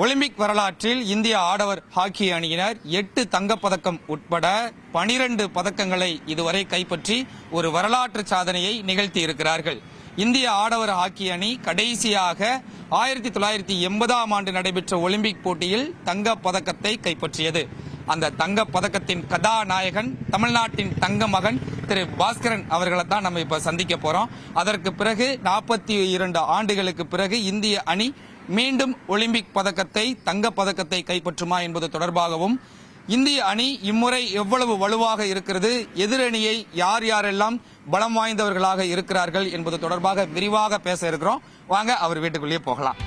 Olympic வரலாற்றில் இந்திய ஆடவர் ஹாக்கி அணியினர் 8 தங்கப்பதக்கம் உட்பட 12 பதக்கங்களை இதுவரை கைப்பற்றி ஒரு வரலாற்று சாதனையை நிகழ்த்தி இருக்கிறார்கள். இந்திய ஆடவர் ஹாக்கி அணி கடைசியாக 1980ஆம் ஆண்டு நடைபெற்ற ஒலிம்பிக் போட்டியில் தங்கப் பதக்கத்தை கைப்பற்றியது. அந்த தங்கப் பதக்கத்தின் கதாநாயகன் தமிழ்நாட்டின் தங்க மகன் திரு பாஸ்கரன் அவர்களை தான் நம்ம இப்ப சந்திக்க போறோம். அதற்கு பிறகு 42 ஆண்டுகளுக்கு பிறகு இந்திய அணி மீண்டும் ஒலிம்பிக் பதக்கத்தை தங்கப் பதக்கத்தை கைப்பற்றுமா என்பது தொடர்பாகவும், இந்திய அணி இம்முறை எவ்வளவு வலுவாக இருக்கிறது, எதிரணியை யார் யாரெல்லாம் பலம் வாய்ந்தவர்களாக இருக்கிறார்கள் என்பது தொடர்பாக விரிவாக பேச இருக்கிறோம். வாங்க அவர் வீட்டுக்குள்ளேயே போகலாம்.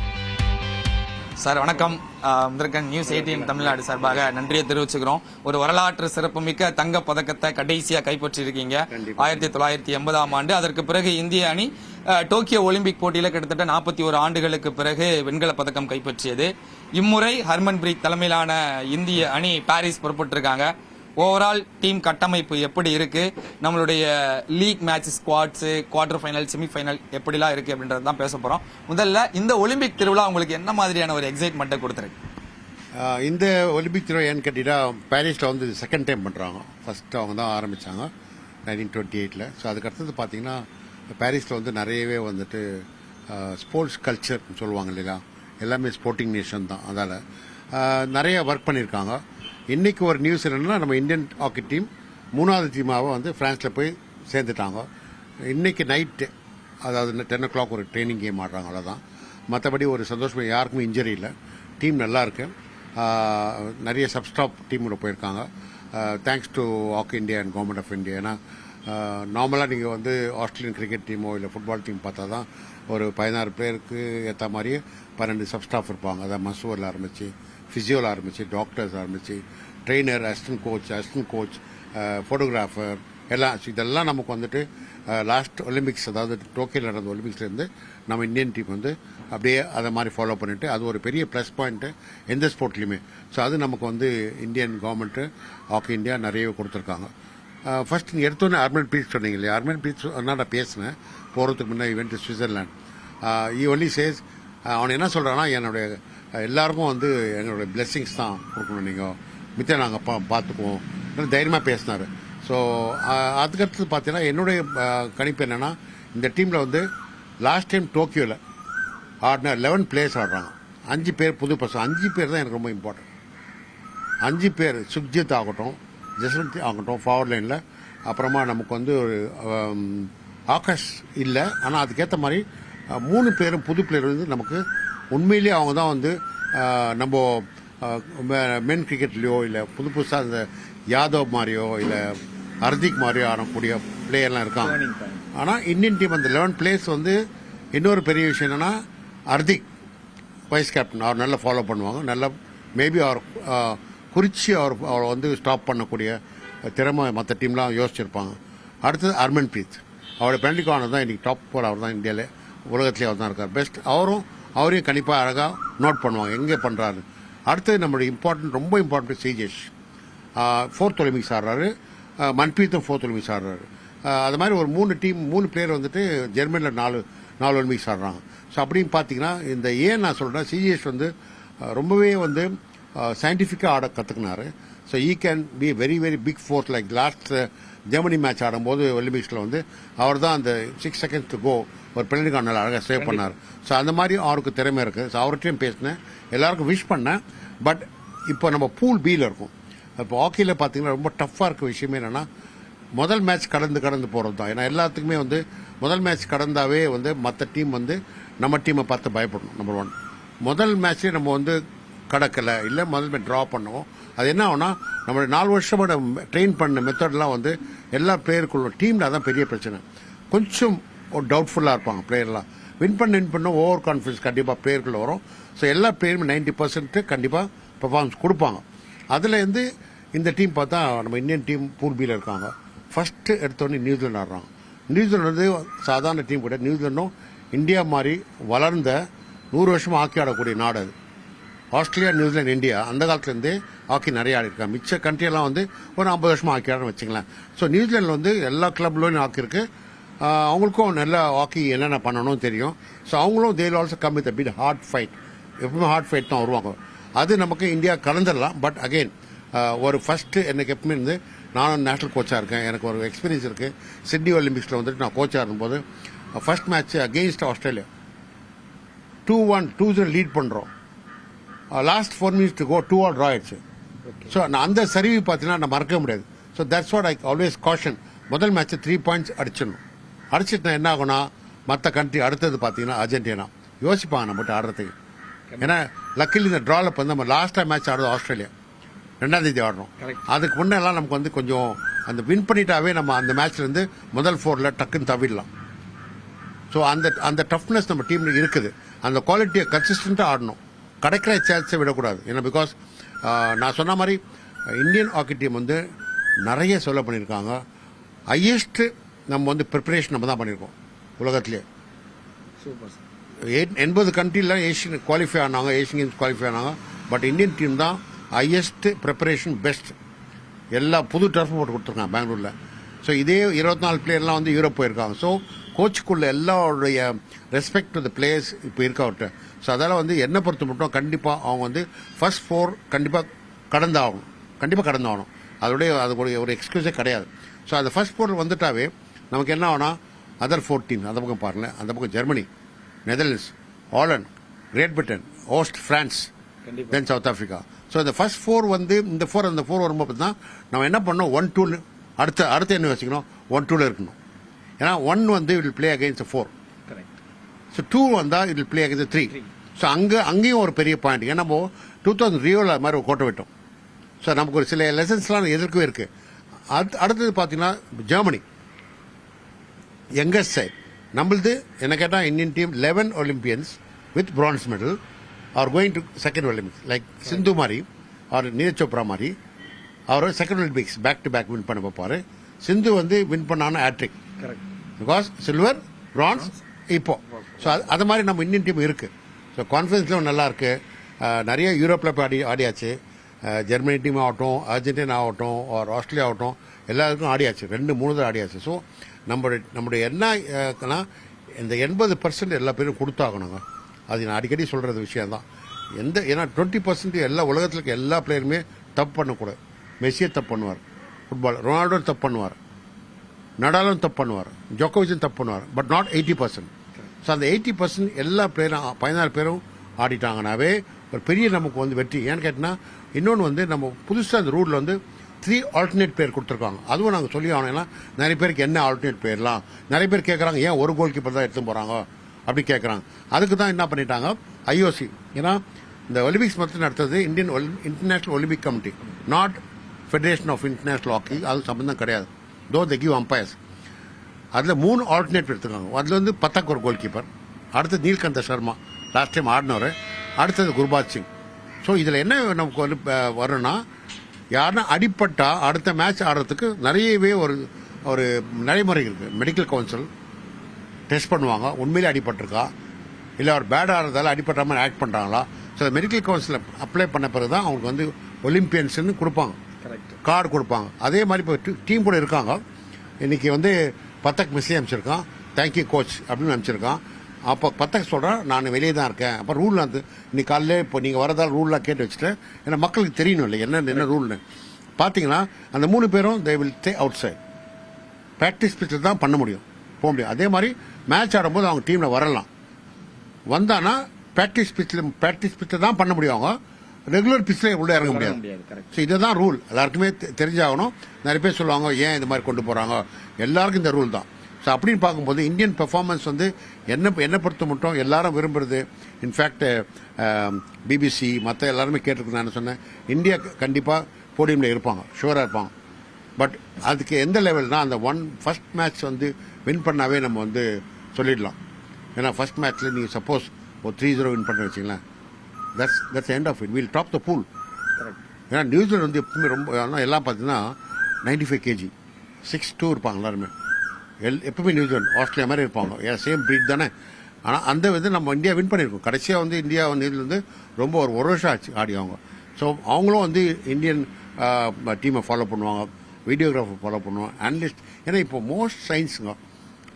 சார் வணக்கம். முதற்கண் நியூஸ் 18 தமிழ்நாடு சார்பாக நன்றியை தெரிவிச்சுக்கிறோம். ஒரு வரலாற்று சிறப்புமிக்க தங்க பதக்கத்தை கடைசியா கைப்பற்றி இருக்கீங்க 1980ஆம் ஆண்டு. அதற்கு பிறகு இந்திய அணி டோக்கியோ ஒலிம்பிக் போட்டியில கிட்டத்தட்ட 41 ஆண்டுகளுக்கு பிறகு வெண்கல பதக்கம் கைப்பற்றியது. இம்முறை ஹர்மன்பிரீத் தலைமையிலான இந்திய அணி பாரிஸ் புறப்பட்டிருக்காங்க. ஓவரால் டீம் கட்டமைப்பு எப்படி இருக்கு, நம்மளுடைய league match squads, quarter final, semifinal எப்படிலாம் இருக்கு அப்படின்றது தான் பேச போறோம். முதல்ல இந்த ஒலிம்பிக் திருவிழா உங்களுக்கு என்ன மாதிரியான ஒரு எக்ஸைட்மெண்ட்டை கொடுத்துருக்கு? இந்த ஒலிம்பிக் திருவிழா ஏன்னு கேட்டீங்கன்னா, பாரிஸில் வந்து செகண்ட் டைம் பண்ணுறாங்க. ஃபர்ஸ்ட் அவங்க தான் ஆரம்பித்தாங்க 1928. ஸோ அதுக்கடுத்தது பார்த்தீங்கன்னா பாரிஸில் வந்து நிறையவே வந்துட்டு ஸ்போர்ட்ஸ் கல்ச்சர் சொல்லுவாங்க இல்லையா, எல்லாமே ஸ்போர்ட்டிங் நேஷன் தான். அதால் நிறைய ஒர்க் பண்ணியிருக்காங்க. இன்னைக்கு ஒரு நியூஸ் என்னன்னா, நம்ம இந்தியன் ஹாக்கி டீம் 3வது டீமாவை வந்து பிரான்ஸில் போய் சேர்ந்துட்டாங்க. இன்னைக்கு நைட்டு, அதாவது 10 o'clock ஒரு ட்ரைனிங் கேம் ஆடுறாங்க, அவ்வளோதான். மற்றபடி ஒரு சந்தோஷம், யாருக்குமே இன்ஜரி இல்லை, டீம் நல்லா இருக்கு. நிறைய சப்ஸ்டாப் டீமோட போயிருக்காங்க. Thanks to hockey India and government of India. ஏன்னா நார்மலாக நீங்கள் வந்து ஆஸ்திரேலியன் கிரிக்கெட் டீமோ இல்லை ஃபுட்பால் டீம் பார்த்தா தான் ஒரு 16 பேருக்கு ஏற்ற மாதிரியே 12 சப்ஸ்டாஃப் இருப்பாங்க. அதாவது மசூரில் ஆரம்பித்து, ஃபிசியோவில் ஆரம்பித்து, டாக்டர்ஸ் ஆரம்பித்து, ட்ரெயினர், அசிஸ்டன்ட் கோச், ஃபோட்டோகிராஃபர் எல்லாம். இதெல்லாம் நமக்கு வந்துட்டு லாஸ்ட் ஒலிம்பிக்ஸ், அதாவது டோக்கியோவில் நடந்த ஒலிம்பிக்ஸ்லேருந்து நம்ம இந்தியன் டீம் வந்து அப்படியே அதை மாதிரி ஃபாலோ பண்ணிட்டு, அது ஒரு பெரிய ப்ளஸ் பாயிண்ட்டு எந்த ஸ்போர்ட்லையுமே. ஸோ அது நமக்கு வந்து இந்தியன் கவர்மெண்ட்டு ஹாக்கி இந்தியா நிறைய கொடுத்துருக்காங்க. ஃபர்ஸ்ட் நீங்கள் எடுத்தோன்னே ஹர்மன்பிரீத் சொன்னீங்க இல்லையா, ஹர்மன்பிரீத் நான் பேசினேன் போகிறதுக்கு முன்னே இவெண்ட் ஸ்விட்சர்லாண்ட். ஈ ஒன்லி சேஸ், அவன் என்ன சொல்கிறான்னா, என்னுடைய எல்லாருக்கும் வந்து எங்களுடைய பிளெஸிங்ஸ் தான் கொடுக்கணும், நீங்கள் மித்த நாங்கள் பார்த்துக்குவோம் தைரியமாக பேசினார். ஸோ அதுக்கடுத்து பார்த்தீங்கன்னா என்னுடைய கணிப்பு என்னென்னா, இந்த டீமில் வந்து லாஸ்ட் டைம் டோக்கியோவில் ஆடின 11 பிளேயர்ஸ் ஆடுறாங்க. 5 பேர் புது பசங்க. 5 பேர் தான் எனக்கு ரொம்ப இம்பார்ட்டன்ட். 5 பேர், சுக்ஜித் ஆகட்டும், ஜஸ்வந்த் ஆகட்டும் ஃபார்வர்ட் லைனில். அப்புறமா நமக்கு வந்து ஒரு ஆகாஷ் இல்லை, ஆனால் அதுக்கேற்ற மாதிரி 3 பேரும் புது பிளேயர் வந்து நமக்கு உண்மையிலேயே அவங்க தான் வந்து நம்ம மென் கிரிக்கெட்லையோ இல்லை புதுசாக இந்த யாதவ் மாதிரியோ இல்லை ஹர்திக் மாதிரியோ ஆடக்கூடிய பிளேயர்லாம் இருக்காங்க. ஆனால் இந்தியன் டீம் அந்த 11 பிளேயர்ஸ் வந்து இன்னொரு பெரிய விஷயம் என்னன்னா, ஹர்திக் வைஸ் கேப்டன், அவர் நல்லா ஃபாலோ பண்ணுவாங்க. நல்லா மேபி அவர் குறிச்சி அவர் வந்து ஸ்டாப் பண்ணக்கூடிய திறமை மற்ற டீம்லாம் யோசிச்சிருப்பாங்க. அடுத்தது ஹர்மன்பிரீத், அவரோட பெனல்டி கார்னர் தான் இன்னைக்கு டாப் 4. அவர் தான் இந்தியாவிலே, உலகத்திலே அவர் தான் இருக்கார் பெஸ்ட். அவரையும் கண்டிப்பாக அழகாக நோட் பண்ணுவாங்க எங்கே பண்ணுறாரு. அடுத்தது நம்மளுடைய ரொம்ப இம்பார்ட்டன்ட் சிஜேஷ் 4th ஒலிம்பிக்ஸ் ஆடுறாரு. மன்பிரீத்தும் 4th ஒலிம்பிக்ஸ் ஆடுறாரு. அது மாதிரி ஒரு 3 பிளேயர் வந்துட்டு ஜெர்மனியில் 4 ஒலிம்பிக்ஸ் ஆடுறாங்க. ஸோ அப்படின்னு பார்த்தீங்கன்னா, இந்த ஏன் நான் சொல்கிறேன், சிஜேஷ் வந்து ரொம்பவே வந்து சயின்டிஃபிக்காக ஆட கற்றுக்கினாரு. So he can be very very big force. Like last Germany match ஆடும்போது ஒலிம்பிக்ஸில் வந்து அவர் தான் அந்த 6 seconds to go ஒரு பெனல்டி கார்னர் அழகாக சேவ் பண்ணார். ஸோ அந்த மாதிரி அவருக்கு திறமை இருக்குது. ஸோ அவர்கிட்டையும் பேசினேன், எல்லாருக்கும் விஷ் பண்ணேன். பட் இப்போ நம்ம பூல் பியில் இருக்கும். இப்போ ஹாக்கியில் பார்த்தீங்கன்னா ரொம்ப டஃப்பாக இருக்க விஷயமே என்னென்னா, முதல் மேட்ச் கடந்து போகிறது தான். ஏன்னா எல்லாத்துக்குமே வந்து முதல் மேட்ச் கடந்தாவே வந்து மற்ற டீம் வந்து நம்ம டீமை பார்த்து பயப்படணும். நம்பர் 1, முதல் மேட்ச்லேயே நம்ம வந்து கடக்கலை இல்லை முதல் மேட்ச் ட்ரா பண்ணுவோம். அது என்ன ஆகுனா, நம்மளுடைய 4 வருஷமாக ட்ரெயின் பண்ண மெத்தட்லாம் வந்து எல்லா பிளேயருக்குள்ள டீமில் அதான் பெரிய பிரச்சனை. கொஞ்சம் ஒரு டவுட்ஃபுல்லாக இருப்பாங்க பிளேயர்லாம். வின் பண்ண ஓவர் கான்ஃபிடன்ஸ் கண்டிப்பாக பிளேயருக்குள்ள வரும். ஸோ எல்லா பிளேயருமே 90% கண்டிப்பாக பெர்ஃபார்மன்ஸ் கொடுப்பாங்க. அதுலேருந்து இந்த டீம் பார்த்தா நம்ம இந்தியன் டீம் பூல் பியில் இருக்காங்க. ஃபர்ஸ்ட் எடுத்தோடனே நியூசிலாந்து ஆடுறாங்க. நியூசிலாந்து வந்து சாதாரண டீம் கூட, நியூசிலாண்டும் இந்தியா மாதிரி வளர்ந்த 100 வருஷமாக ஹாக்கி ஆடக்கூடிய நாடு அது. ஆஸ்திரேலியா, நியூசிலாந்து, இந்தியா அந்த காலத்துலேருந்தே ஹாக்கி நிறைய ஆடிருக்காங்க. மிச்ச கண்ட்ரியெல்லாம் வந்து ஒரு 50 வருஷமாக ஹாக்கி ஆடன்னு வச்சுங்களேன். ஸோ நியூசிலாண்டில் வந்து எல்லா கிளப்லையும் ஹாக்கி இருக்குது. அவங்களுக்கும் நல்ல ஹாக்கி என்னென்ன பண்ணணும்னு தெரியும். ஸோ அவங்களும் they'll also come with a bit hard fight. எப்பவுமே ஹார்ட் ஃபைட் தான் வருவாங்க. அது நமக்கு இந்தியா கலந்துடலாம். பட் அகெயின் ஒரு ஃபர்ஸ்ட் எனக்கு எப்பவுமே இருந்து நானும் நேஷனல் கோச்சாக இருக்கேன், எனக்கு ஒரு எக்ஸ்பீரியன்ஸ் இருக்குது. சிட்னி ஒலிம்பிக்ஸில் வந்துட்டு நான் கோச்சாக இருக்கும்போது first match against Australia 2-0 lead பண்ணுறோம். Last 4 minutes to go 2-all draw ஆயிடுச்சு. ஸோ நான் அந்த சரிவு பார்த்தீங்கன்னா நான் மறக்க முடியாது. So that's what I always caution. முதல் மேட்ச் 3 points அடிச்சிடணும். அடிச்சிட்டு என்ன ஆகும்னா மற்ற கண்ட்ரி அடுத்தது பார்த்தீங்கன்னா அர்ஜென்டினா யோசிப்பாங்க நம்ம மட்டும் ஆடுறதுக்கு. ஏன்னா லக்கில் இந்த ட்ராவில் இப்போ நம்ம லாஸ்ட்டாக மேட்ச் ஆடுறது ஆஸ்திரேலியா 2ஆம் தேதி ஆடுறோம். அதுக்கு முன்னெல்லாம் நமக்கு வந்து கொஞ்சம் அந்த வின் பண்ணிட்டாவே நம்ம அந்த மேட்ச்லேருந்து முதல் 4ல் டக்குன்னு தவிடலாம். ஸோ அந்த டஃப்னஸ் நம்ம டீமில் இருக்குது. அந்த குவாலிட்டியை கன்சிஸ்டண்ட்டாக ஆடணும், கிடைக்கிற சான்ஸை விடக்கூடாது. ஏன்னா பிகாஸ் நான் சொன்ன மாதிரி இந்தியன் ஹாக்கி டீம் வந்து நிறைய சொல்ல பண்ணியிருக்காங்க. ஹையஸ்ட் நம்ம வந்து ப்ரிப்பரேஷன் நம்ம தான் பண்ணியிருக்கோம் உலகத்திலே. 80 கண்ட்ரியில் ஏஷியன் குவாலிஃபை ஆனாங்க, ஏஷியன் கேம்ஸ் குவாலிஃபை ஆனாங்க. பட் இந்தியன் டீம் தான் ஹையஸ்ட் ப்ரிப்பரேஷன் பெஸ்ட். எல்லா புது டர்ஃப் போட்டு கொடுத்துருக்காங்க பெங்களூரில். ஸோ இதே 24 பிளேயர்லாம் வந்து யூரோப் போயிருக்காங்க. ஸோ கோச்சுக்குள்ள எல்லாருடைய ரெஸ்பெக்ட் டு த பிளேயர்ஸ் இப்போ இருக்க அவர்கிட்ட. ஸோ அதனால் வந்து என்னை பொறுத்த மட்டும் கண்டிப்பாக அவங்க வந்து ஃபர்ஸ்ட் 4 கண்டிப்பாக கடந்தாகணும். அதோடைய ஒரு எக்ஸ்கியூஸே கிடையாது. ஸோ அந்த ஃபர்ஸ்ட் 4 வந்துட்டாவே நமக்கு என்ன ஆகும்னா அதர் 4 டீம் அந்த பக்கம் பாருங்களேன், அந்த பக்கம் Germany, Netherlands, Holland, Great Britain, host France, தென் சவுத் ஆப்பிரிக்கா. ஸோ இந்த ஃபர்ஸ்ட் 4 வந்து இந்த 4 அந்த 4 வரும்போது தான் நம்ம என்ன பண்ணோம் 1-2 அடுத்து என்ன வச்சுக்கணும் 1-2 இருக்கணும். ஏன்னா 1 வந்து it will play against 4. So 2 வந்தால் it will play against 3. So அங்கேயும் ஒரு பெரிய பாயிண்ட். ஏன்னா நம்ம 2000 ரியோவில் அது மாதிரி ஒரு கோட்டை விட்டோம். ஸோ நமக்கு ஒரு சில லெசன்ஸ்லாம் எதிர்க்கவே இருக்கு. அடுத்தது பார்த்தீங்கன்னா ஜெர்மனி யங்கஸ்ட் சைட் நம்மளது என்ன கேட்டால் Indian team 11 Olympians with bronze medal are going to second Olympics. Like Sindhu மாதிரி ஆர் நீரஜ் சோப்ரா மாதிரி அவர் second Olympics back to back win பண்ண பார்ப்பாரு. சிந்து வந்து வின் பண்ணான ஹேட்ரிக், பிகாஸ் சில்வர் பிரான்ஸ் இப்போ. ஸோ அது மாதிரி நம்ம இந்தியன் டீம் இருக்கு. ஸோ கான்ஃபிடன்ஸ்லாம் நல்லா இருக்கு. நிறைய யூரோப்பில் போய் ஆடியாச்சு. ஜெர்மனி டீம் ஆகட்டும், அர்ஜென்டினா ஆகட்டும், ஆஸ்திரேலியா ஆகட்டும், எல்லாருக்கும் ஆடியாச்சு. 2-3 தான் ஆடியாச்சு. ஸோ நம்முடைய என்னன்னா இந்த 80% எல்லா பேரும் கொடுத்தாகணுங்க. அது நான் அடிக்கடி சொல்றது விஷயம் தான். ஏன்னா 20% எல்லா உலகத்தில் இருக்க எல்லா பிளேயருமே தப்பு பண்ணக்கூடாது. மெஸ்ஸியே தப்பு பண்ணுவார், ஃபுட்பால் ரொனால்டோ தப்பு பண்ணுவார், நடாலும் தப்பு பண்ணுவார், ஜோக்கோவிச்சும் தப்பு பண்ணுவார். But not 80%. ஸோ அந்த 80% எல்லா பிளேயரும் 14 பேரும் ஆடிட்டாங்கனாவே ஒரு பெரிய நமக்கு வந்து வெற்றி. ஏன்னு கேட்டிங்கன்னா இன்னொன்று வந்து நம்ம புதுசாக அந்த ரூலில் வந்து 3 ஆல்டர்னேட் பேர் கொடுத்துருக்காங்க. அதுவும் நாங்கள் சொல்லி ஆகணும். ஏன்னா நிறைய பேருக்கு என்ன ஆல்டர்னேட் பேர்லாம் நிறைய பேர் கேட்குறாங்க, ஏன் ஒரு கோல் கீப்பர் தான் எடுத்து போகிறாங்க அப்படி கேட்குறாங்க. அதுக்கு தான் என்ன பண்ணிட்டாங்க ஐஓசி. ஏன்னா இந்த ஒலிம்பிக்ஸ் மட்டும் நடத்துறது international Olympic committee, not federation of international hockey. அது சம்பந்தம் கிடையாது. தோ தி கிவ் அம்பயர்ஸ். அதில் 3 ஆல்டர்னேட் எடுத்துக்காங்க. அதில் வந்து பத்தாக் ஒரு கோல் கீப்பர், அடுத்தது நீல்கந்த சர்மா லாஸ்ட் டைம் ஆடினவர், அடுத்தது குர்பாத் சிங். ஸோ இதில் என்ன நமக்கு வந்து வரும்னா யாருன்னா அடிப்பட்டா அடுத்த மேட்ச் ஆடுறதுக்கு நிறையவே ஒரு நடைமுறை இருக்கு. மெடிக்கல் கவுன்சில் டெஸ்ட் பண்ணுவாங்க, உண்மையிலே அடிபட்டிருக்கா இல்லை அவர் பேட் ஆடுறதால அடிபட்ட மாதிரி ஆக்ட் பண்ணுறாங்களா. ஸோ மெடிக்கல் கவுன்சில் அப்ளை பண்ண பிறகு தான் அவங்களுக்கு வந்து ஒலிம்பியன்ஸ்னு கொடுப்பாங்க, கார்டு கொடுப்பாங்க. அதே மாதிரி இப்போ டீம் கூட இருக்காங்க. இன்னைக்கு வந்து பத்தக் மெசேஜ் அனுப்பிச்சிருக்கான், தேங்க்யூ கோச் அப்படின்னு அனுப்பிச்சிருக்கான். அப்போ பத்தக் சொல்கிறேன் நான் வெளியே தான் இருக்கேன். அப்போ ரூல் வந்து இன்னைக்கு காலையில் இப்போ நீங்கள் வரதால் ரூல்லாம் கேட்டு வச்சுட்டேன். ஏன்னா மக்களுக்கு தெரியணும் இல்லை என்ன ரூல்னு. பார்த்தீங்கன்னா அந்த 3 பேரும் they will stay outside. Practice பிச்சில் தான் பண்ண முடியும், போக முடியும். அதே மாதிரி மேட்ச் ஆடும்போது அவங்க டீமில் வரலாம். வந்தானா ப்ராக்டிஸ் பிச்சில் தான் பண்ண முடியும். அவங்க ரெகுலர் பிச்சில் உள்ள இறங்க முடியாது. ஸோ இதுதான் ரூல். எல்லாருக்குமே தெரிஞ்சாகணும். நிறைய பேர் சொல்லுவாங்க ஏன் இது மாதிரி கொண்டு போகிறாங்க. எல்லாருக்கும் இந்த ரூல் தான். ஸோ அப்படின்னு பார்க்கும்போது இந்தியன் பெர்ஃபார்மன்ஸ் வந்து என்ன பொறுத்த மட்டும் எல்லாரும் விரும்புறது. இன்ஃபேக்ட் பிபிசி மற்ற எல்லாருமே கேட்டிருக்கு. நான் சொன்னேன் இந்தியா கண்டிப்பாக போடியமில் இருப்பாங்க, ஷுவராக இருப்பாங்க. பட் அதுக்கு எந்த லெவல்னா அந்த ஃபர்ஸ்ட் மேட்ச் வந்து வின் பண்ணாவே நம்ம வந்து சொல்லிடலாம். ஏன்னா ஃபர்ஸ்ட் மேட்ச்சில் நீங்கள் சப்போஸ் ஒரு 3-0 வின் பண்ண வச்சிங்களேன், that's end of it. Will top the pool. ஏன்னா நியூசிலாந்து வந்து எப்பவுமே ரொம்ப எல்லாம் பார்த்தீங்கன்னா 95 kg 6'2" இருப்பாங்க எல்லாருமே. எப்பவுமே நியூசிலாந்து ஆஸ்திரேலியா மாதிரி இருப்பாங்க. ஏன் சேம் பிரீட் தானே. ஆனால் அந்த வித நம்ம இந்தியா வின் பண்ணியிருக்கோம். கடைசியாக வந்து இந்தியா வந்து ரொம்ப ஒரு வருஷம் ஆச்சு ஆடி அவங்க. ஸோ அவங்களும் வந்து இந்தியன் டீமை ஃபாலோ பண்ணுவாங்க, வீடியோகிராஃபர் ஃபாலோ பண்ணுவாங்க, அனலிஸ்ட். ஏன்னா இப்போ மோஸ்ட் சயின்ஸுங்க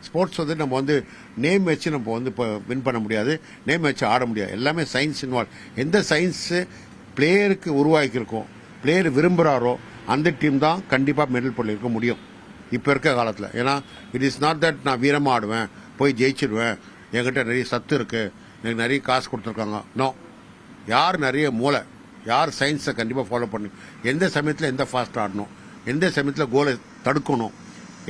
ஸ்போர்ட்ஸ் வந்து நம்ம வந்து நேம் வச்சு நம்ம வந்து இப்போ வின் பண்ண முடியாது, நேம் வச்சு ஆட முடியாது. எல்லாமே சயின்ஸ் இன்வால்வ். எந்த சயின்ஸு பிளேயருக்கு உருவாக்கியிருக்கோம், பிளேயர் விரும்புகிறாரோ அந்த டீம் தான் கண்டிப்பாக மெடல் பண்ணியிருக்க முடியும் இப்போ இருக்க காலத்தில். ஏன்னா இட் இஸ் நாட் தட் நான் வீரமாக ஆடுவேன், போய் ஜெயிச்சிடுவேன், என்கிட்ட நிறைய சத்து இருக்குது, எனக்கு நிறைய காசு கொடுத்துருக்காங்க. நோ, யார் நிறைய மூளை, யார் சயின்ஸை கண்டிப்பாக ஃபாலோ பண்ணணும், எந்த சமயத்தில் எந்த ஃபாஸ்ட் ஆடணும், எந்த சமயத்தில் கோலை தடுக்கணும்,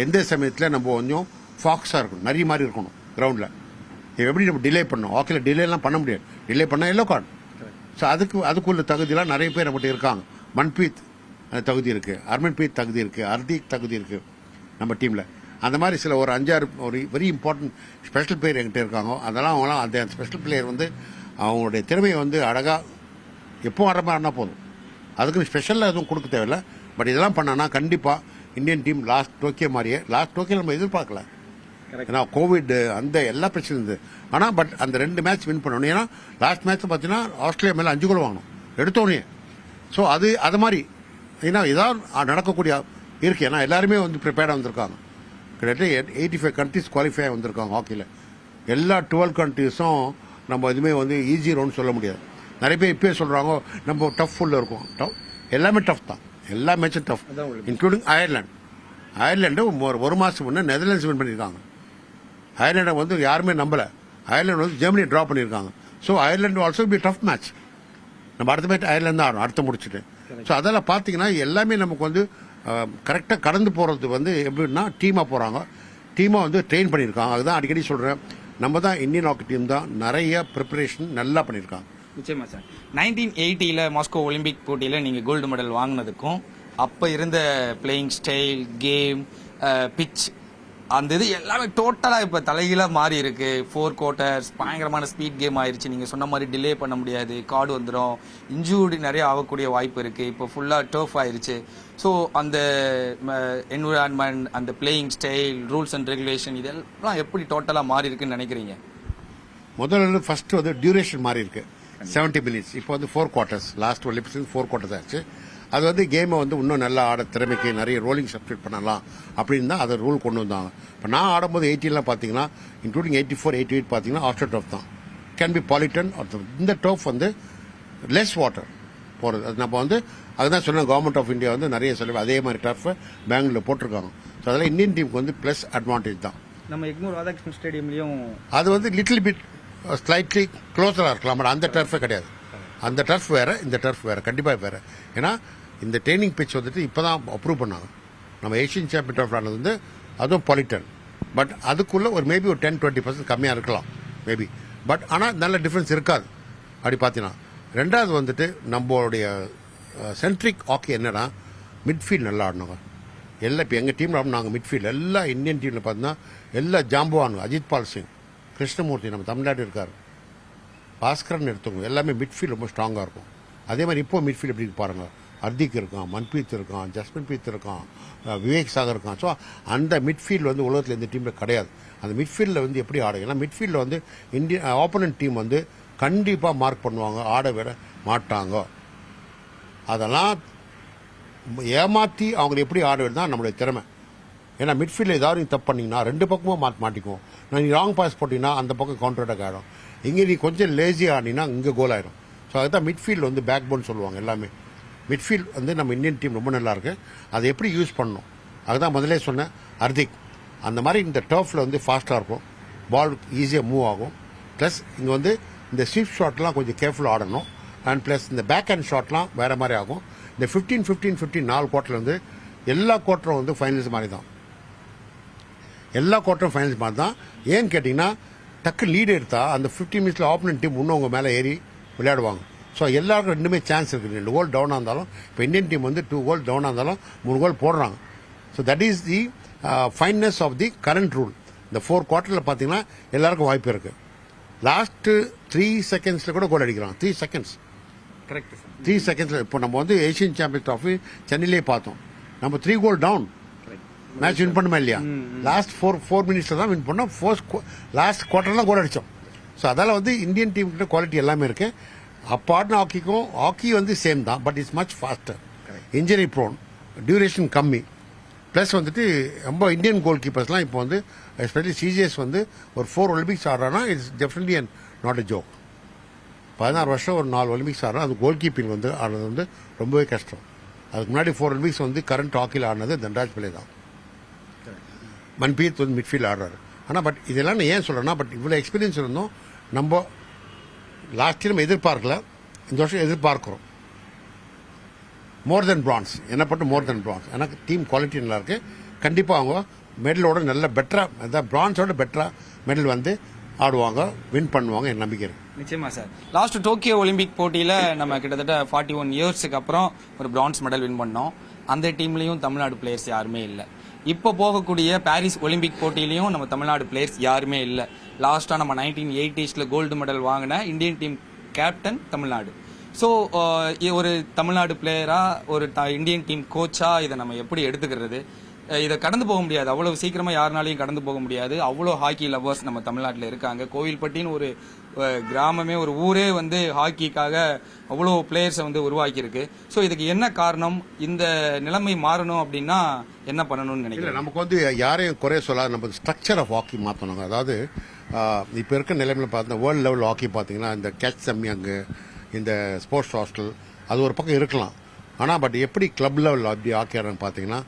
எந்த சமயத்தில் நம்ம கொஞ்சம் ஃபாக்ஸாக இருக்கணும், நிறைய மாதிரி இருக்கணும் கிரவுண்டில். எப்படி நம்ம டிலே பண்ணணும், ஹாக்கியில் டிலேலாம் பண்ண முடியாது, டிலே பண்ணால் எல்லோ கார்டு. ஸோ அதுக்குள்ள தகுதியெல்லாம் நிறைய பேர் நம்மகிட்ட இருக்காங்க. மன்பிரீத் தகுதி இருக்குது, ஹர்மன்பிரீத் தகுதி இருக்குது, ஹர்தீக் தகுதி இருக்குது நம்ம டீமில். அந்த மாதிரி சில ஒரு 5-6 ஒரு வெரி இம்பார்ட்டன்ட் ஸ்பெஷல் பிளேயர் என்கிட்ட இருக்காங்க. அதெல்லாம் அவங்களாம் அந்த ஸ்பெஷல் பிளேயர் வந்து அவங்களுடைய திறமையை வந்து அழகாக எப்போ ஆடுற மாதிரி ஆடினா போதும், அதுக்குன்னு ஸ்பெஷலாக எதுவும் கொடுக்க தேவையில்லை. பட் இதெல்லாம் பண்ணான்னா கண்டிப்பாக இந்தியன் டீம் லாஸ்ட் டோக்கியோ மாதிரியே, லாஸ்ட் டோக்கியோ நம்ம எதிர்பார்க்கல, ஏன்னா கோவிட் அந்த எல்லா பிரச்சனையும் இருந்தது. ஆனால் பட் அந்த 2 மேட்ச் வின் பண்ணணும். ஏன்னா லாஸ்ட் மேட்ச் பார்த்தீங்கன்னா ஆஸ்திரேலியா மேலே 5 கோல் வாங்கணும் எடுத்தோடனே. ஸோ அது மாதிரி ஏன்னா இதான் நடக்கக்கூடிய இருக்கு. ஏன்னா எல்லாருமே வந்து ப்ரிப்பேர்டாக வந்திருக்காங்க. கிட்டத்தட்ட 85 கண்ட்ரிஸ் குவாலிஃபை வந்திருக்காங்க ஹாக்கியில். எல்லா 12 கண்ட்ரிஸும் நம்ம எதுவுமே வந்து ஈஸி ரவுண்ட் சொல்ல முடியாது. நிறைய பேர் இப்பயே சொல்கிறாங்க நம்ம டஃப் ஃபுல்ல இருக்கும். எல்லாமே டஃப் தான், எல்லா மேட்சும் டஃப், இன்க்ளூடிங் அயர்லாண்டு ஒரு மாதம் முன்னே நெதர்லாண்ட்ஸ் வின் பண்ணியிருக்காங்க. அயர்லாண்டை வந்து யாருமே நம்பலை, அயர்லாந்து வந்து ஜெர்மனி ட்ரா பண்ணியிருக்காங்க. So Ireland also be tough match. நம்ம அடுத்த மேட்ச் அயர்லாந்து தான் ஆடும், அடுத்த முடிச்சுட்டு. ஸோ அதெல்லாம் பார்த்தீங்கன்னா எல்லாமே நமக்கு வந்து கரெக்டாக கடந்து போகிறது வந்து எப்படின்னா டீமாக போகிறாங்க, டீமாக வந்து ட்ரெயின் பண்ணியிருக்காங்க. அதுதான் அடிக்கடி சொல்கிறேன், நம்ம தான் இந்தியன் ஹாக்கி டீம் தான் நிறைய ப்ரிப்பரேஷன் நல்லா பண்ணியிருக்காங்க. நிச்சயமா சார். 1980 மாஸ்கோ ஒலிம்பிக் போட்டியில் நீங்கள் கோல்டு மெடல் வாங்கினதுக்கும் அப்போ இருந்த பிளேயிங் ஸ்டைல், கேம், பிச், அந்த இது எல்லாமே டோட்டலாக இப்போ தலைகீழாக மாறி இருக்கு. 4 குவார்ட்டர்ஸ் பயங்கரமான ஸ்பீட் கேம் ஆயிடுச்சு. நீங்கள் சொன்ன மாதிரி டிலே பண்ண முடியாது, கார்டு வந்துடும், இன்ஜூரி நிறைய ஆகக்கூடிய வாய்ப்பு இருக்குது. இப்போ ஃபுல்லாக டர்ஃப் ஆயிடுச்சு. ஸோ அந்த என்விரான்மெண்ட், அந்த playing style, rules and regulation இதெல்லாம் எப்படி டோட்டலாக மாறி இருக்குன்னு நினைக்கிறீங்க? முதல்ல ஃபர்ஸ்ட் வந்து டியூரேஷன் மாறி இருக்கு, 70 மினிட்ஸ். இப்போ வந்து 4 குவார்ட்டர்ஸ், லாஸ்ட் ஒலிம்பிக்ஸ் 4 குவார்ட்டர்ஸ் ஆச்சு. அது வந்து கேமை வந்து இன்னும் நல்லா ஆட திறமைக்கு நிறைய ரோலிங் சப்ஸ்டியூட் பண்ணலாம் அப்படின்னு தான் அதை ரூல் கொண்டு வந்தாங்க. இப்போ நான் ஆடும்போது 80 பார்த்தீங்கன்னா இன்க்ளூடிங் 84, 88 பார்த்தீங்கன்னா ஆஸ்ட்ரோ டர்ஃப் தான், கேன் பி பாலிட்டன். இந்த டர்ஃப் வந்து லெஸ் வாட்டர் போகிறது. அது நம்ம வந்து அதுதான் சொன்ன கவர்மெண்ட் ஆஃப் இந்தியா வந்து நிறைய செலவு அதே மாதிரி டர்ஃபை பெங்களூரில் போட்டிருக்காங்க. ஸோ அதெல்லாம் இந்தியன் டீமுக்கு வந்து ப்ளஸ் அட்வான்டேஜ் தான். நம்ம எக்மோர் ராதாகிருஷ்ணன் ஸ்டேடியம்லையும் அது வந்து லிட்டில் பிட் ஸ்லைட்லி க்ளோஸராக இருக்கலாம், பட் அந்த டர்ஃபே கிடையாது. அந்த டர்ஃப் வேறு, இந்த டர்ஃப் வேறு, கண்டிப்பாக வேறு. ஏன்னா இந்த ட்ரைனிங் பிச் வந்துட்டு இப்போ தான் அப்ரூவ் பண்ணாங்க. நம்ம ஏஷியன் சாம்பியன் டர்ஃப் ஆனது வந்து அதுவும் பாலிட்டன், பட் அதுக்குள்ளே ஒரு மேபி ஒரு 10-20% கம்மியாக இருக்கலாம் மேபி. பட் ஆனால் நல்ல டிஃப்ரென்ஸ் இருக்காது அப்படி பார்த்தீங்கன்னா. ரெண்டாவது வந்துட்டு நம்மளுடைய சென்ட்ரிக் ஹாக்கி என்னன்னா மிட்ஃபீல்ட் நல்லா ஆடணுங்க. எல்லாம் இப்போ எங்கள் டீமில் ஆடணும், நாங்கள் மிட்ஃபீல்டு எல்லா இந்தியன் டீமில் பார்த்தீங்கன்னா எல்லா ஜாம்புவானுங்க, அஜித் பால் சிங், கிருஷ்ணமூர்த்தி நம்ம தமிழ்நாடு இருக்கார், பாஸ்கரன் எடுத்துக்கோங்க, எல்லாமே மிட்ஃபீல்டு ரொம்ப ஸ்ட்ராங்காக இருக்கும். அதே மாதிரி இப்போ மிட்ஃபீல்டு எப்படி பாருங்கள், ஹர்திக் இருக்கான், மன்பிரீத் இருக்கான், ஜஸ்பின்பிரீத் இருக்கான், விவேக் சாகர் இருக்கான். ஸோ அந்த மிட்ஃபீல்டு வந்து உலகத்தில் எந்த டீமில் கிடையாது. அந்த மிட்ஃபீல்டில் வந்து எப்படி ஆடும், ஏன்னா மிட்ஃபீல்டில் வந்து இந்தியன் ஆப்போனன்ட் டீம் வந்து கண்டிப்பாக மார்க் பண்ணுவாங்க, ஆட விட மாட்டாங்க. அதெல்லாம் ஏமாற்றி அவங்க எப்படி ஆடுவது தான் நம்மளுடைய திறமை. ஏன்னா மிட்ஃபீல்டில் ஏதாவது நீ தப்பு பண்ணிங்கன்னா 2 பக்கமும் மாட்டிக்குவோம். நீ ராங் பாஸ் போட்டிங்கன்னா அந்த பக்கம் கவுண்டர் அட்டாக் ஆகிடும். இங்கே நீ கொஞ்சம் லேசி ஆடினா இங்கே கோல் ஆயிடும். ஸோ அதுதான் மிட்ஃபீல்டு வந்து பேக் போன் சொல்லுவாங்க எல்லாமே. மிட்ஃபீல்டு வந்து நம்ம இந்தியன் டீம் ரொம்ப நல்லா இருக்கு, அதை எப்படி யூஸ் பண்ணணும் அதுதான் முதலே சொன்னேன். ஹர்திக் அந்த மாதிரி இந்த டர்ஃபில் வந்து ஃபாஸ்ட்டாக இருக்கும், பால் ஈஸியாக மூவ் ஆகும். ப்ளஸ் இங்கே வந்து இந்த ஸ்வீப் ஷாட்லாம் கொஞ்சம் கேர்ஃபுல்லாக ஆடணும். அண்ட் ப்ளஸ் இந்த பேக் ஹேண்ட் ஷாட்லாம் வேறு மாதிரி ஆகும். இந்த 15-15-15 4 குவார்ட்டர் வந்து எல்லா குவார்ட்டரும் வந்து ஃபைனல்ஸ் மாதிரி தான், எல்லா குவார்ட்டரும் ஃபைனல்ஸ் மாதிரி தான். ஏன்னு கேட்டிங்கன்னா டக்கு லீடு எடுத்தால் அந்த 15 மினிட்ஸில் ஆப்போனன்ட் டீம் இன்னும் உங்கள் மேலே ஏறி விளையாடுவாங்க. ஸோ எல்லாருக்கும் 2 சான்ஸ் இருக்குது. 2 கோல் டவுனாக இருந்தாலும், இப்போ இந்தியன் டீம் வந்து 2 கோல் டவுனாக இருந்தாலும் 3 கோல் போடுறாங்க. So that is the fineness of the current rule. இந்த 4 குவார்ட்டரில் பார்த்தீங்கன்னா எல்லாருக்கும் வாய்ப்பு இருக்குது. லாஸ்ட்டு 3 செகண்ட்ஸில் கூட கோல் அடிக்கிறாங்க. 3 செகண்ட்ஸ் கரெக்ட். 3 செகண்ட்ஸில் இப்போ நம்ம வந்து ஏஷியன் சாம்பியன் ட்ராஃபி சென்னையிலே பார்த்தோம். நம்ம 3 கோல் டவுன் மேட்ச் வின் பண்ணுமா இல்லையா, லாஸ்ட் 4 மினிட்ஸில் தான் வின் பண்ணோம். லாஸ்ட் குவார்ட்டர்லாம் கோல் அடித்தோம். ஸோ அதால் வந்து இந்தியன் டீம் கிட்ட குவாலிட்டி எல்லாமே இருக்கு. அப்பாட்னா ஹாக்கிக்கும் ஹாக்கி வந்து சேம் தான், but it's much faster, injury prone, duration கம்மி, ப்ளஸ் வந்துட்டு ரொம்ப இந்தியன் கோல் கீப்பர்ஸ்லாம் இப்போ வந்து எஸ்பெஷலி சிஜிஎஸ் வந்து ஒரு 4 ஒலிம்பிக்ஸ் ஆடுறான்னா it's definitely and not a joke. 16 வருஷம் ஒரு 4 ஒலிம்பிக்ஸ் ஆடுறா அது கோல் கீப்பிங் வந்து ஆடுறது வந்து ரொம்பவே கஷ்டம். அதுக்கு முன்னாடி 4 ஒலிம்பிக்ஸ் வந்து கரண்ட் ஹாக்கியில் ஆடினது தன்ராஜ் பிள்ளை தான். மன்பீத் வந்து மிட்ஃபீல்ட் ஆடுறாரு. ஆனால் பட் இதெல்லாம் நான் ஏன் சொல்கிறேன்னா, பட் இவ்வளோ எக்ஸ்பீரியன்ஸ் இருந்தோம் நம்ம லாஸ்ட் இயர் நம்ம எதிர்பார்க்கல, இந்த வருஷம் எதிர்பார்க்குறோம். மோர் தென் பிரான்ஸ் என்ன பட்டு மோர் தென் பிரான்ஸ். எனக்கு டீம் குவாலிட்டி நல்லா இருக்கு. கண்டிப்பாக அவங்க மெடலோட நல்ல பெட்டராக அதாவது பிரான்ஸோட பெட்டராக மெடல் வந்து ஆடுவாங்க, வின் பண்ணுவாங்க என் நம்பிக்கை இருக்கு. நிச்சயமா சார். லாஸ்ட் டோக்கியோ ஒலிம்பிக் போட்டியில நம்ம கிட்டத்தட்ட 41 இயர்ஸுக்கு அப்புறம் ஒரு பிரான்ஸ் மெடல் வின் பண்ணோம். அந்த டீம்லயும் தமிழ்நாடு பிளேயர்ஸ் யாருமே இல்லை. இப்போ போகக்கூடிய பாரிஸ் ஒலிம்பிக் போட்டியிலையும் நம்ம தமிழ்நாடு பிளேயர்ஸ் யாருமே இல்லை. லாஸ்டா நம்ம 1980s கோல்டு மெடல் வாங்கின Indian team captain Tamil Nadu. So ஒரு தமிழ்நாடு பிளேயரா ஒரு இந்தியன் டீம் கோச்சா இதை நம்ம எப்படி எடுத்துக்கிறது? இதை கடந்து போக முடியாது, அவ்வளவு சீக்கிரமா யாருனாலையும் கடந்து போக முடியாது. அவ்வளோ ஹாக்கி லவர்ஸ் நம்ம தமிழ்நாட்டில் இருக்காங்க. கோவில்பட்டின்னு ஒரு கிராமமே ஒரு ஊரே வந்து ஹாக்கிக்காக அவ்வளோ பிளேயர்ஸை வந்து உருவாக்கி இருக்கு. ஸோ இதுக்கு என்ன காரணம்? இந்த நிலைமை மாறணும் அப்படின்னா என்ன பண்ணணும்னு நினைக்கிறேன்? நமக்கு வந்து யாரையும் குறைய சொல்லாது, நம்ம ஸ்ட்ரக்சர் ஆஃப் ஹாக்கி மாற்றணும். அதாவது இப்போ இருக்க நிலைமையில் பார்த்தா வேர்ல்டு லெவல் ஹாக்கி பார்த்தீங்கன்னா இந்த கேட்ச் செம்மி அங்கே இந்த ஸ்போர்ட்ஸ் ஹாஸ்டல் அது ஒரு பக்கம் இருக்கலாம். ஆனால் பட் எப்படி கிளப் லெவல் அப்படி ஹாக்கி ஆடுறாங்க பார்த்தீங்கன்னா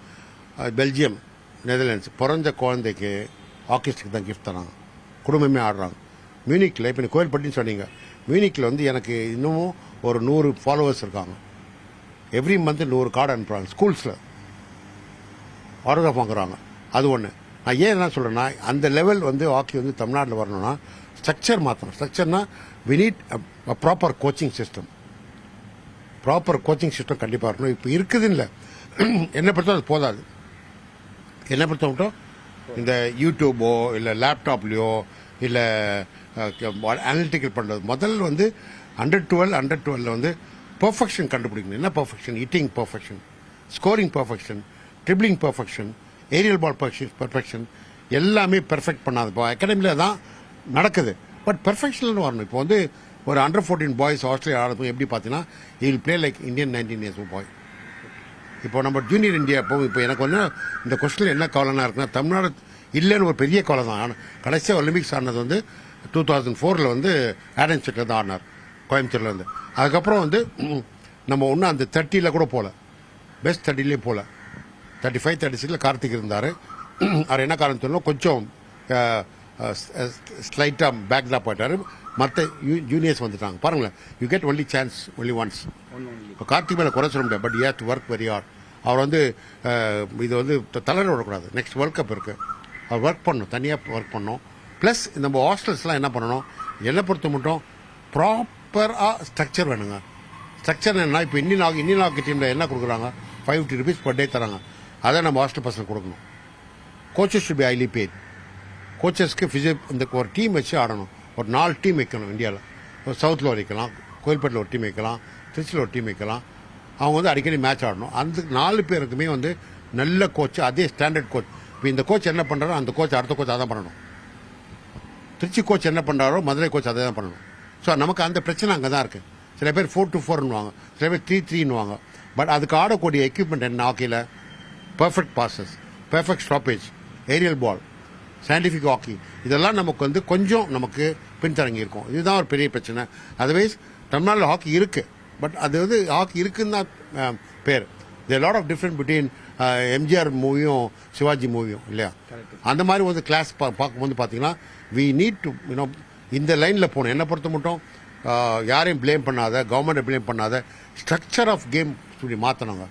பெல்ஜியம், நெதர்லாண்ட்ஸ் பிறந்த குழந்தைக்கு ஹாக்கிஸ்டுக்கு தான் கிஃப்ட் தராங்க, குடும்பமே ஆடுறாங்க. மியூனிக்கில் இப்போ நீ கோயில்பட்டின்னு சொன்னீங்க, மியூனிக்கில் வந்து எனக்கு இன்னமும் ஒரு 100 ஃபாலோவர்ஸ் இருக்காங்க. எவ்ரி மந்த் 100 கார்டு அனுப்புகிறாங்க. ஸ்கூல்ஸில் ஆட்டோகிராஃப் வாங்குறாங்க. அது ஒன்று. நான் ஏன் என்ன சொல்கிறேன்னா, அந்த லெவல் வந்து ஹாக்கி வந்து தமிழ்நாட்டில் வரணும்னா ஸ்ட்ரக்சர் மாற்றணும். ஸ்ட்ரக்சர்னா we need proper coaching system. Proper coaching system கண்டிப்பாக இருக்கணும். இப்போ இருக்குதுன்னு இல்லை, என்னை பொறுத்த அது போதாது. என்ன பொறுத்த மட்டும் இந்த யூடியூபோ இல்லை லேப்டாப்லையோ இல்லை அனலிட்டிக்கல் பண்ணுறது முதல்ல வந்து 112 வந்து பெர்ஃபெக்ஷன் கண்டுபிடிக்கணும். என்ன perfection? Hitting perfection, scoring perfection, dribbling perfection, aerial ball perfection எல்லாமே பெர்ஃபெக்ட் பண்ணாது. இப்போ அகாடமியில் தான் நடக்குது. பட் பெர்ஃபெக்ஷன் வரணும். இப்போ வந்து ஒரு அண்டர் 14 பாய்ஸ் ஆஸ்திரேலியா ஆடுறது எப்படி பார்த்தீங்கன்னா இல் பிளே லைக் இந்தியன் 19 years பாய். இப்போ நம்ம ஜூனியர் இந்தியா இப்போ எனக்கு வந்து இந்த கொஸ்டினில் என்ன கவலைனா இருக்குன்னா, தமிழ்நாடு இல்லைன்னு ஒரு பெரிய கவலை தான். கடைசியாக ஒலிம்பிக்ஸ் ஆடினது வந்து 2004 வந்து ஆடன் செட்டில் தான் ஆடினார் கோயம்புத்தூர்ல இருந்து. அதுக்கப்புறம் வந்து நம்ம ஒன்றும் அந்த 30 கூட போகல, பெஸ்ட் 30 போகல. 35, 36 கார்த்திக் இருந்தார். அவர் என்ன காரணம் சொல்லணும், கொஞ்சம் ஸ்லைட்டாக பேக்டாக போயிட்டார். மற்ற ஜூனியர்ஸ் வந்துட்டாங்க. பாருங்களேன், you get only chance only once. இப்போ கார்த்திக் மேலே குறை சொல்ல முடியாது, but you have to work very hard. அவர் வந்து இது வந்து தளர விடக்கூடாது. நெக்ஸ்ட் வேர்ல்ட் கப் இருக்குது, அவர் ஒர்க் பண்ணணும், தனியாக ஒர்க் பண்ணணும். ப்ளஸ் நம்ம ஹாஸ்டல்ஸ்லாம் என்ன பண்ணணும், என்னை பொறுத்த மட்டும் ப்ராப்பராக ஸ்ட்ரக்சர் வேணுங்க. ஸ்ட்ரக்சர் என்ன, இப்போ இந்தியன் ஹாக்கி டீமில் என்ன கொடுக்குறாங்க, 550 rupees per day தராங்க. அதை நம்ம ஹாஸ்டல் பசங்க கொடுக்கணும். Coaches should be highly paid. கோச்சஸ்க்கு இந்த ஒரு டீம் வச்சு ஆடணும். ஒரு 4 டீம் வைக்கணும் இந்தியாவில். சவுத்தில் வைக்கலாம், கோயில்பேட்டில் ஒரு டீம் வைக்கலாம், திருச்சியில் ஒரு டீம் வைக்கலாம். அவங்க வந்து அடிக்கடி மேட்ச் ஆடணும். அந்த 4 பேருக்குமே வந்து நல்ல கோச், அதே ஸ்டாண்டர்ட் கோச். இப்போ இந்த கோச் என்ன பண்ணுறாரோ அந்த கோச் அடுத்த கோச் அதான் பண்ணணும். திருச்சி கோச் என்ன பண்ணுறாரோ மதுரை கோச் அதை தான் பண்ணணும். ஸோ நமக்கு அந்த பிரச்சனை அங்கே தான் இருக்குது. சில பேர் 4-4ன்னுவாங்க, சில பேர் 3-3ன்னுவாங்க. பட் அதுக்கு ஆடக்கூடிய எக்யூப்மெண்ட் என்ன ஹாக்கியில்? Perfect passes, perfect stoppage, aerial ball, scientific hockey, இதெல்லாம் நமக்கு வந்து கொஞ்சம் நமக்கு பின்தங்கி இருக்கும். இதுதான் ஒரு பெரிய பிரச்சனை. அதர்வைஸ் தமிழ்நாட்டில் ஹாக்கி இருக்கு, பட் அது வந்து ஹாக்கி இருக்குன்னு தான் பேர். There lot of different between MGR மூவியும் சிவாஜி மூவியும் இல்லையா? அந்த மாதிரி வந்து கிளாஸ் பார்க்கும்போது பார்த்தீங்கன்னா வி நீட் டு யூனோ இந்த லைனில் போகணும். என்னை பொறுத்த மட்டும் யாரையும் ப்ளேம் பண்ணாத, கவர்மெண்ட்டை ப்ளேம் பண்ணாத, ஸ்ட்ரக்சர் ஆஃப் கேம் இப்படி மாற்றணுங்க.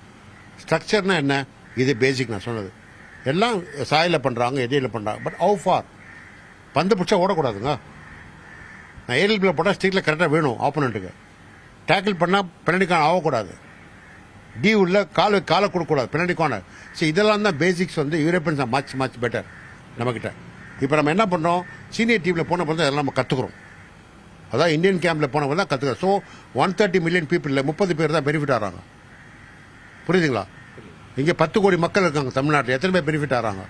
ஸ்ட்ரக்சர்னா என்ன? இது பேசிக் நான் சொன்னது. எல்லாம் சாயில் பண்ணுறாங்க, எடையில் பண்ணுறாங்க. But how for? பந்து பிடிச்சா ஓடக்கூடாதுங்க. நான் ஏரியல் பிள்ளை போட்டால் ஸ்ட்ரீட்டில் கரெக்டாக வேணும் ஆப்போனண்ட்டுக்கு. டேக்கிள் பண்ணால் பெனல்டிக்கான ஆகக்கூடாது. டி உள்ள காலை கொடுக்கக்கூடாது, பெனல்டிக்கான. ஸோ இதெல்லாம் தான் பேசிக்ஸ். வந்து யூரோப்பியன்ஸ் ஆர் மச் பெட்டர் நம்மக்கிட்ட. இப்போ நம்ம என்ன பண்ணுறோம், சீனியர் டீமில் போன பிறகு அதெல்லாம் நம்ம கற்றுக்குறோம். அதான் இந்தியன் கேம்பில் போன பிறகு தான் கற்றுக்குறோம். ஸோ 130 million பீப்புளில் 30 பேர் தான் பெனிஃபிட் ஆகிறாங்க. புரியுதுங்களா? இங்கே 10 கோடி மக்கள் இருக்காங்க தமிழ்நாட்டில், எத்தனை பேர் பெனிஃபிட் ஆகிறாங்க?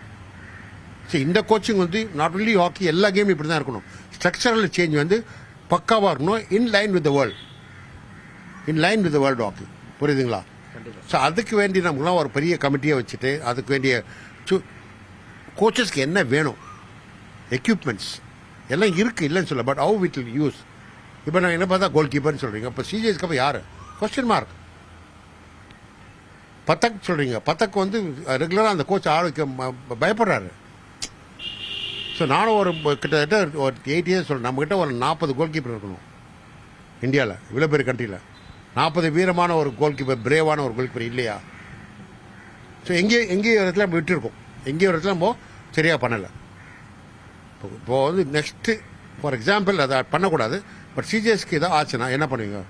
சரி, இந்த கோச்சிங் வந்து நாட் ஒன்லி ஹாக்கி, எல்லா கேமும் இப்படி தான் இருக்கணும். ஸ்ட்ரக்சரல் சேஞ்ச் வந்து பக்காவாக இருக்கணும். In line with the world hockey. புரியுதுங்களா? ஸோ அதுக்கு வேண்டி நமக்குலாம் ஒரு பெரிய கமிட்டியை வச்சுட்டு அதுக்கு வேண்டிய கோச்சஸ்க்கு என்ன வேணும், எக்யூப்மெண்ட்ஸ் எல்லாம் இருக்குது இல்லைன்னு சொல்ல, but how it will use. இப்போ நான் என்ன பார்த்தா கோல் கீப்பர்னு சொல்கிறீங்க, இப்போ சிஜேஸ்க்கு அப்போ யார் கொஸ்டின் மார்க். பத்தக் சொல்கிறீங்க, பத்தக்கு வந்து ரெகுலராக அந்த கோச் ஆளுக்கு பயப்படுறாரு. ஸோ நானும் ஒரு கிட்டத்தட்ட ஒரு 8 இயர்ஸ் சொல்கிறேன், நம்மக்கிட்ட ஒரு 40 கோல் கீப்பர் இருக்கணும் இந்தியாவில், இவ்வளோ பெரிய கண்ட்ரியில் 40 வீரமான ஒரு கோல் கீப்பர், பிரேவான ஒரு கோல் கீப்பர் இல்லையா? ஸோ எங்கேயும் ஒரு இடத்துல நம்ம விட்டுருக்கோம், எங்கேயும் ஒரு இடத்துல நம்ம சரியாக பண்ணலை. இப்போ வந்து நெக்ஸ்ட்டு ஃபார் எக்ஸாம்பிள் அதை பண்ணக்கூடாது, பட் சிஜிஎஸ்க்கு இதாக ஆச்சுன்னா என்ன பண்ணுவீங்க?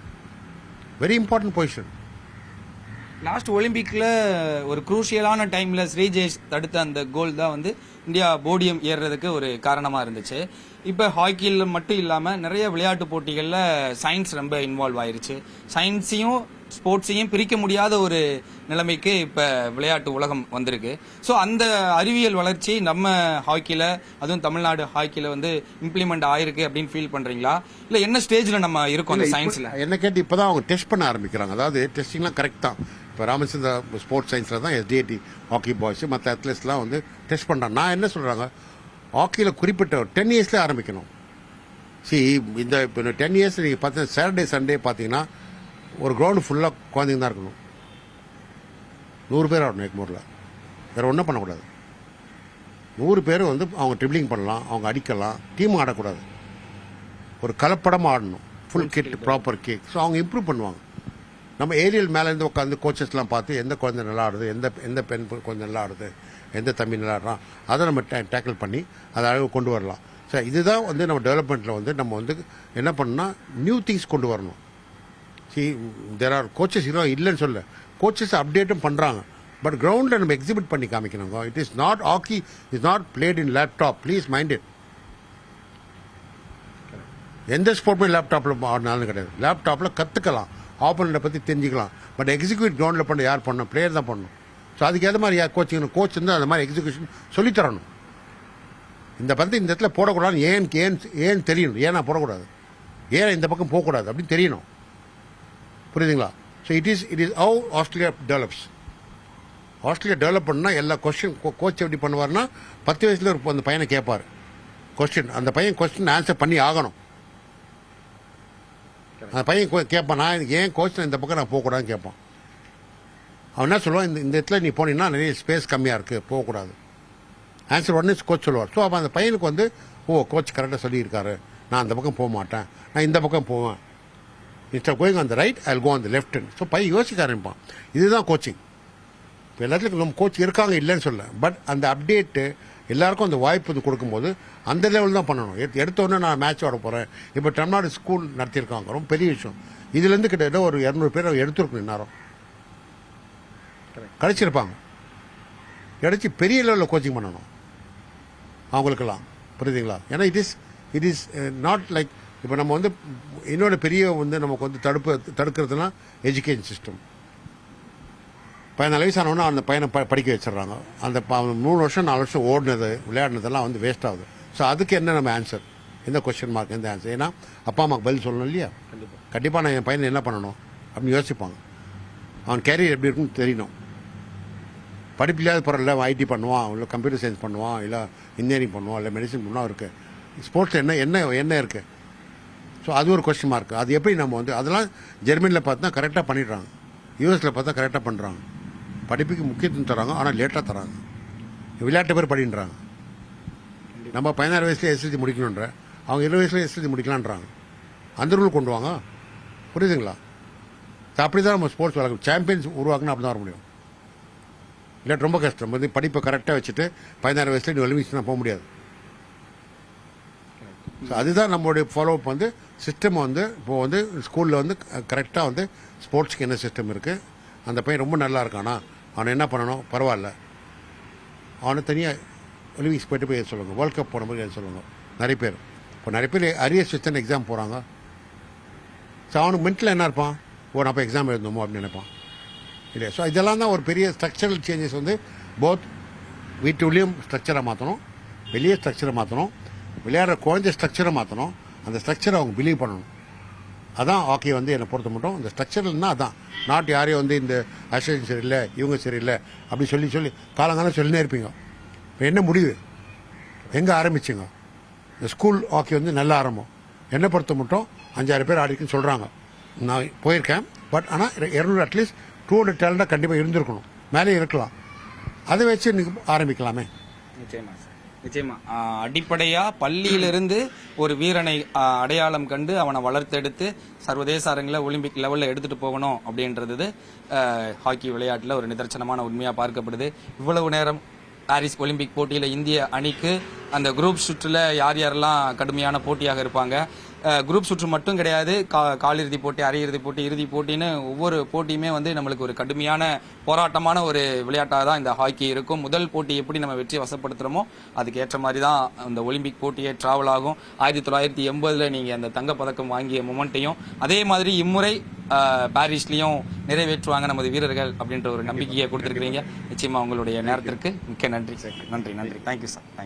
Very important position. லாஸ்ட் ஒலிம்பிக்ல ஒரு குரூஷியலான டைம்ல ஸ்ரீஜேஷ் தடுத்த அந்த கோல் தான் வந்து இந்தியா போடியம் ஏறுறதுக்கு ஒரு காரணமா இருந்துச்சு. இப்ப ஹாக்கியில் மட்டும் இல்லாம நிறைய விளையாட்டு போட்டிகள்ல சயின்ஸ் ரொம்ப இன்வால்வ் ஆயிருச்சு. சயின்ஸையும் ஸ்போர்ட்ஸையும் பிரிக்க முடியாத ஒரு நிலைமைக்கு இப்ப விளையாட்டு உலகம் வந்திருக்கு. ஸோ அந்த அறிவியல் வளர்ச்சி நம்ம ஹாக்கியில, அதுவும் தமிழ்நாடு ஹாக்கியில வந்து இம்ப்ளிமெண்ட் ஆயிருக்கு அப்படின்னு ஃபீல் பண்றீங்களா? இல்ல என்ன ஸ்டேஜ்ல நம்ம இருக்கோம் அந்த சயின்ஸ்ல? என்ன கேட்டு இப்பதான் அவங்க டெஸ்ட் பண்ண ஆரம்பிக்கிறாங்க. அதாவது டெஸ்டிங்லாம் கரெக்ட் தான். இப்போ ராமச்சந்திரா ஸ்போர்ட்ஸ் சயின்ஸில் தான் SDAT ஹாக்கி பாய்ஸ் மற்ற அத்லெட்ஸ்லாம் வந்து டெஸ்ட் பண்ணுறாங்க. நான் என்ன சொல்கிறாங்க, ஹாக்கியில் குறிப்பிட்ட 10 இயர்ஸ்லேயே ஆரம்பிக்கணும். இந்த இப்போ 10 இயர்ஸ் நீங்கள் பார்த்தீங்கன்னா சாட்டர்டே சண்டே பார்த்தீங்கன்னா ஒரு கிரவுண்டு ஃபுல்லாக குழந்தைங்க தான் இருக்கணும். 100 பேர் ஆடணும் எக்மோரில், வேறு ஒன்றும் பண்ணக்கூடாது. 100 பேர் வந்து அவங்க ட்ரிப்ளிங் பண்ணலாம், அவங்க அடிக்கலாம், டீம் ஆடக்கூடாது, ஒரு கலப்படமாக ஆடணும், full kit proper kick. So அவங்க இம்ப்ரூவ் பண்ணுவாங்க. நம்ம ஏரியல் மேலேருந்து உட்காந்து கோச்சஸ்லாம் பார்த்து எந்த குழந்தை நல்லா ஆடுது, எந்த பெண் குழந்தை நல்லா ஆடுது, எந்த தம்பி நல்லா ஆடுறான், அதை நம்ம டேக்கிள் பண்ணி அதை அளவு கொண்டு வரலாம். ஸோ இதுதான் வந்து நம்ம டெவலப்மெண்ட்டில் வந்து நம்ம வந்து என்ன பண்ணணும்னா நியூ திங்ஸ் கொண்டு வரணும். தேர் ஆர் கோச்சஸ் இல்லைன்னு சொல்ல, கோச்சஸ் அப்டேட்டும் பண்ணுறாங்க, பட் கிரவுண்டில் நம்ம எக்ஸிபிட் பண்ணி காமிக்கணும். It is not hockey is not played in laptop, please mind it. எந்த ஸ்போர்ட்மே லேப்டாப்பில் ஆடினாலும் கிடையாது. லேப்டாப்பில் கற்றுக்கலாம், ஆப்போனண்ட்டை பற்றி தெரிஞ்சுக்கலாம், பட் எக்ஸிக்யூட் கிரவுண்டில் பண்ண யார் பண்ணணும்? பிளேயர் தான் பண்ணணும். ஸோ அதுக்கு ஏற்ற மாதிரி யார் கோச்சிங் கோச் வந்து அந்த மாதிரி எக்ஸிக்யூஷன் சொல்லித்தரணும். இந்த பந்து இந்த இடத்துல போடக்கூடாதுன்னு ஏன் தெரியணும், ஏன் நான் போடக்கூடாது, ஏன் இந்த பக்கம் போகக்கூடாது அப்படின்னு தெரியணும். புரியுதுங்களா? So it is how Australia develops. Australia develop பண்ணால் எல்லா கோச் எப்படி பண்ணுவார்னா 10 வயசுல ஒரு அந்த பையனை கேட்பார் கொஸ்டின், அந்த பையன் கொஸ்டின் ஆன்சர் பண்ணி ஆகணும். அந்த பையன் கேட்பான், நான் ஏன் கோச் இந்த பக்கம் நான் போகக்கூடாதுன்னு கேட்பான். அவன் என்ன சொல்லுவான், இந்த இடத்துல நீ போனீங்கன்னா நிறைய ஸ்பேஸ் கம்மியாக இருக்குது, போகக்கூடாது. ஆன்சர் உடனே கோச் சொல்லுவார். ஸோ அப்போ அந்த பையனுக்கு வந்து கோச் கரெக்டாக சொல்லியிருக்காரு, நான் அந்த பக்கம் போக மாட்டேன், நான் இந்த பக்கம் போவேன். Instead going on the right I go on the left. So பையன் யோசிக்க ஆரம்பிப்பான். இதுதான் கோச்சிங். இப்போ எல்லாத்துக்கும் நம்ம கோச் இருக்காங்க இல்லைன்னு சொல்ல, பட் அந்த அப்டேட்டு எல்லாருக்கும் அந்த வாய்ப்பு வந்து கொடுக்கும்போது அந்த லெவல் தான் பண்ணணும். எடுத்தோடனே நான் மேட்ச் ஆட போகிறேன். இப்போ தமிழ்நாடு ஸ்கூல் நடத்தியிருக்காங்க, ரொம்ப பெரிய விஷயம். இதுலேருந்து கிட்ட ஒரு 200 பேர் எடுத்துருக்கணும், நேரம் கழிச்சிருப்பாங்க. கிடைச்சி பெரிய லெவலில் கோச்சிங் பண்ணணும் அவங்களுக்கெல்லாம். புரியுதுங்களா? ஏன்னா இட் இஸ் நாட் லைக் இப்போ நம்ம வந்து இன்னொரு பெரிய வந்து நமக்கு வந்து தடுக்கிறதுனா எஜுகேஷன் சிஸ்டம். 14 வயசானவொன்னே அந்த பையனை படிக்க வச்சிடறாங்க. அந்த 3 வருஷம் 4 வருஷம் ஓடினது விளையாடினதெல்லாம் வந்து வேஸ்ட் ஆகுது. ஸோ அதுக்கு என்ன நம்ம ஆன்சர், எந்த கொஸ்டின் மார்க், எந்த ஆன்சர்? ஏன்னா அப்பா அம்மாவுக்கு பதில் சொல்லணும் இல்லையா? கண்டிப்பாக நான் என் பையனை என்ன பண்ணணும் அப்படின்னு யோசிப்பாங்க. அவன் கேரியர் எப்படி இருக்குன்னு தெரியணும். படிப்பு இல்லாத பொருள் ஐடி பண்ணுவான், இல்லை கம்ப்யூட்டர் சயின்ஸ் பண்ணுவான், இல்லை இன்ஜினியரிங் பண்ணுவான், இல்லை மெடிசன் பண்ணுவான் இருக்குது. ஸ்போர்ட்ஸ் என்ன இருக்குது? ஸோ அது ஒரு கொஸ்டின் மார்க். அது எப்படி நம்ம வந்து அதெல்லாம் ஜெர்மனியில் பார்த்தா கரெக்டாக பண்ணிடுறாங்க, யூஎஸில் பார்த்தா கரெக்டாக பண்ணுறாங்க. படிப்புக்கு முக்கியத்துவம் தராங்க, ஆனால் லேட்டாக தராங்க. விளையாட்டு பேர் படின்றாங்க. நம்ம 16 வயசுல எஸ்எல்சி முடிக்கணுன்ற, அவங்க 20 வயசுல எஸ்எல்சி முடிக்கலான்றாங்க. அந்த ரூல் கொண்டு வாங்க. புரியுதுங்களா? அப்படி தான் நம்ம ஸ்போர்ட்ஸ் வளர்க்கணும். சாம்பியன்ஸ் உருவாக்கணும், அப்படி தான் வர முடியும். இல்லாட்டி ரொம்ப கஷ்டம். வந்து படிப்பை கரெக்டாக வச்சுட்டு 16 வயசுல நீ ஒலிம்பிக்ஸ்னா போக முடியாது. ஸோ அதுதான் நம்மளுடைய ஃபாலோஅப். வந்து சிஸ்டம் வந்து இப்போது வந்து ஸ்கூலில் வந்து கரெக்டாக வந்து ஸ்போர்ட்ஸ்க்கு என்ன சிஸ்டம் இருக்குது, அந்த பையன் ரொம்ப நல்லா இருக்கானா, அவனை என்ன பண்ணணும், பரவாயில்ல, அவனை தனியாக ஒலிம்பிக்ஸ் போய்ட்டு போய் சொல்லுவாங்க, வேர்ல்ட் கப் போன மாதிரி சொல்லுவாங்க. நிறைய பேர் அரியர்ஸ் வச்சு எக்ஸாம் போகிறாங்க. ஸோ அவனுக்கு மென்டலில் என்ன இருப்பான், நான் அப்போ எக்ஸாம் எழுதணுமோ அப்படின்னு நினைப்பான் இல்லையா? ஸோ இதெல்லாம் தான் ஒரு பெரிய ஸ்ட்ரக்சரல் சேஞ்சஸ். வந்து போத் வீட்டுலேயும் ஸ்ட்ரக்சரை மாற்றணும், வெளியே ஸ்ட்ரக்சரை மாற்றணும், விளையாடுற குழந்தை ஸ்ட்ரக்சரை மாற்றணும். அந்த ஸ்ட்ரக்சரை அவங்க பிலீவ் பண்ணணும். அதான் ஹாக்கி வந்து என்னை பொறுத்த மட்டும் இந்த ஸ்ட்ரக்சர்னா அதான். நாட் யாரையும் வந்து இந்த அசோசியேஷன் சரியில்லை, இவங்க சரியில்லை அப்படி சொல்லி சொல்லி காலங்காலம் சொல்லினே இருப்பீங்க. இப்போ என்ன முடிவு, எங்கே ஆரம்பிச்சிங்க? இந்த ஸ்கூல் ஹாக்கி வந்து நல்ல ஆரம்பம். என்னை பொறுத்த மட்டும் 5,000 பேர் ஆடிக்குன்னு சொல்கிறாங்க. நான் போயிருக்கேன். பட் ஆனால் 200 அட்லீஸ்ட் 200 டேலண்டாக கண்டிப்பாக இருந்திருக்கணும், மேலே இருக்கலாம். அதை வச்சு நீங்கள் ஆரம்பிக்கலாமே. நிச்சயமா சார், நிச்சயமா. அடிப்படையா பள்ளியிலிருந்து ஒரு வீரனை அடையாளம் கண்டு அவனை வளர்த்தெடுத்து சர்வதேச அரங்கில் ஒலிம்பிக் லெவலில் எடுத்துட்டு போகணும் அப்படின்றது ஹாக்கி விளையாட்டில் ஒரு நிதர்சனமான உண்மையா பார்க்கப்படுது. இவ்வளவு நேரம் பாரிஸ் ஒலிம்பிக் போட்டியில் இந்திய அணிக்கு அந்த குரூப் சுற்றுல யார் யாரெல்லாம் கடுமையான போட்டியாக இருப்பாங்க, குரூப் சுற்று மட்டும் கிடையாது, காலிறுதி போட்டி, அரையிறுதி போட்டி, இறுதி போட்டின்னு ஒவ்வொரு போட்டியுமே வந்து நம்மளுக்கு ஒரு கடுமையான போராட்டமான ஒரு விளையாட்டாக தான் இந்த ஹாக்கி இருக்கும். முதல் போட்டி எப்படி நம்ம வெற்றி வசப்படுத்துறோமோ அதுக்கு ஏற்ற மாதிரி தான் அந்த ஒலிம்பிக் போட்டியே டிராவல் ஆகும். 1980 நீங்க அந்த தங்கப்பதக்கம் வாங்கிய மொமெண்ட்டையும் அதே மாதிரி இம்முறை பாரிஸ்லயும் நிறைவேற்றுவாங்க நமது வீரர்கள் அப்படின்ற ஒரு நம்பிக்கையை கொடுத்திருக்கிறீங்க. நிச்சயமா உங்களுடைய நேரத்திற்கு மிக்க நன்றி சார். நன்றி. Thank you sir.